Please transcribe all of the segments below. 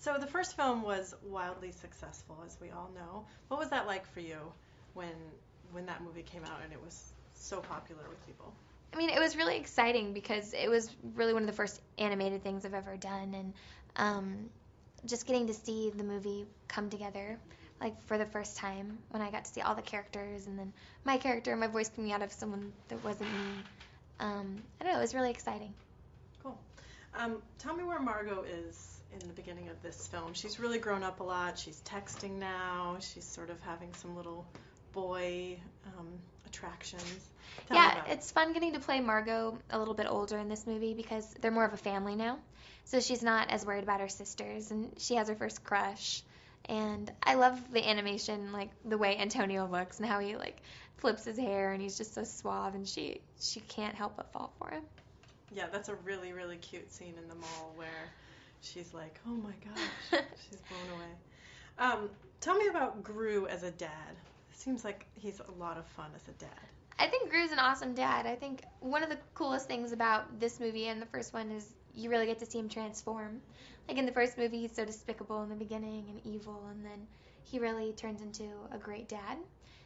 So the first film was wildly successful, as we all know. What was that like for you when when that movie came out and it was so popular with people? I mean, it was really exciting because it was really one of the first animated things I've ever done, and just getting to see the movie come together, like for the first time when I got to see all the characters and then my character, my voice coming out of someone that wasn't me. I don't know, it was really exciting. Cool. Tell me where Margot is in the beginning of this film. She's really grown up a lot. She's texting now. She's sort of having some little boy attractions. Tell me Yeah, about it. it's fun getting to play Margot a little bit older in this movie because they're more of a family now. So she's not as worried about her sisters, and she has her first crush. And I love the animation, like the way Antonio looks and how he like flips his hair and he's just so suave, and she can't help but fall for him. Yeah, that's a really, really cute scene in the mall where she's like, oh my gosh, she's blown away. Tell me about Gru as a dad. It seems like he's a lot of fun as a dad. I think Gru's an awesome dad. I think one of the coolest things about this movie and the first one is you really get to see him transform. Like in the first movie, he's so despicable in the beginning and evil, and then he really turns into a great dad.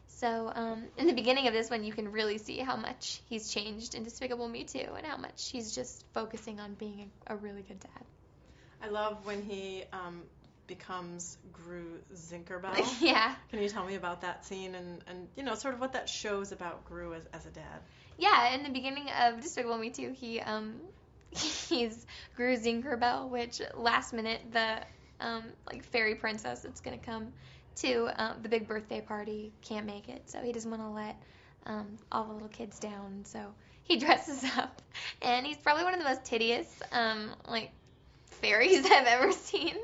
So in the beginning of this one, you can really see how much he's changed in Despicable Me too, and how much he's just focusing on being a really good dad. I love when he becomes Gru Zinkerbell. Yeah. Can you tell me about that scene and you know, sort of what that shows about Gru as a dad? Yeah, in the beginning of Despicable Me too, he's Gru Zinkerbell, which last minute the like fairy princess that's gonna come to the big birthday party can't make it, so he doesn't want to let all the little kids down, so he dresses up, and he's probably one of the most hideous like fairies I've ever seen,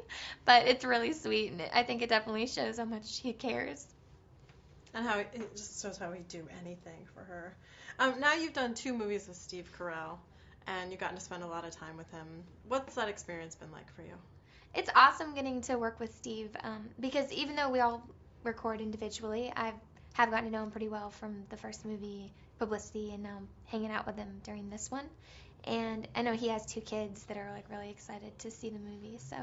but it's really sweet, and I think it definitely shows how much he cares. And how it just shows how he'd do anything for her. Now you've done 2 movies with Steve Carell, and you've gotten to spend a lot of time with him. What's that experience been like for you? It's awesome getting to work with Steve because even though we all record individually, have gotten to know him pretty well from the first movie, Publicity, and now hanging out with him during this one. And I know he has 2 kids that are like really excited to see the movie, so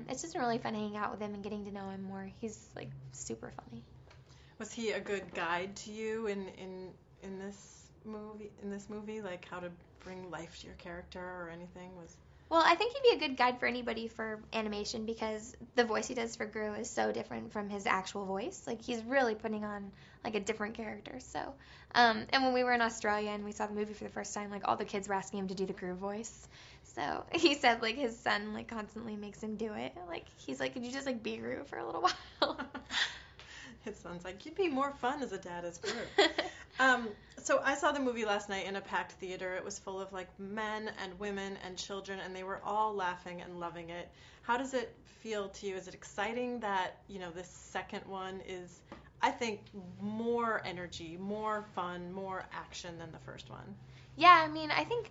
it's just been really fun hanging out with him and getting to know him more. He's like super funny. Was he a good guide to you in this movie, like how to bring life to your character or anything? Well, I think he'd be a good guide for anybody for animation because the voice he does for Gru is so different from his actual voice. Like, he's really putting on, like, a different character. So, and when we were in Australia and we saw the movie for the first time, like, all the kids were asking him to do the Gru voice. So, he said, like, his son, like, constantly makes him do it. Like, he's like, could you just, like, be Gru for a little while? His son's like, you'd be more fun as a dad as Gru. So I saw the movie last night in a packed theater. It was full of like men and women and children, and they were all laughing and loving it. How does it feel to you? Is it exciting that, you know, this second one is, I think, more energy, more fun, more action than the first one? Yeah, I mean, I think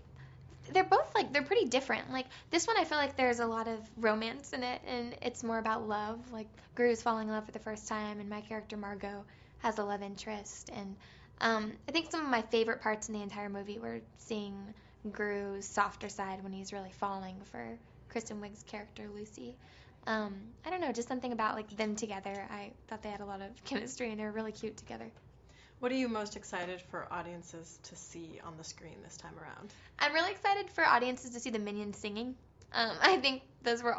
they're both like they're pretty different. Like this one I feel like there's a lot of romance in it and it's more about love. Like Gru's falling in love for the first time and my character Margot has a love interest, and I think some of my favorite parts in the entire movie were seeing Gru's softer side when he's really falling for Kristen Wiig's character Lucy. I don't know, just something about like them together. I thought they had a lot of chemistry and they were really cute together. What are you most excited for audiences to see on the screen this time around? I'm really excited for audiences to see the Minions singing. I think those were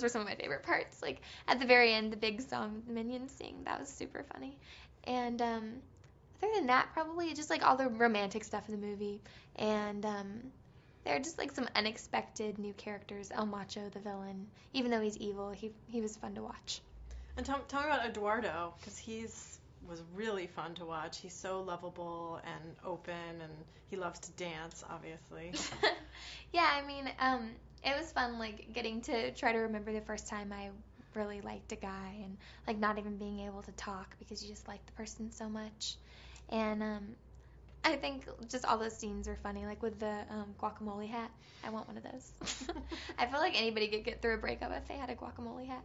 some of my favorite parts. Like at the very end, the big song the Minions sing, that was super funny. And other than that, probably just like all the romantic stuff in the movie. And there are just like some unexpected new characters. El Macho, the villain, even though he's evil, he was fun to watch. And tell me about Eduardo, because was really fun to watch. He's so lovable and open, and he loves to dance, obviously. Yeah, I mean, it was fun, like, getting to try to remember the first time I really liked a guy and, like, not even being able to talk because you just like the person so much. And I think just all those scenes are funny, like with the guacamole hat. I want one of those. I feel like anybody could get through a breakup if they had a guacamole hat.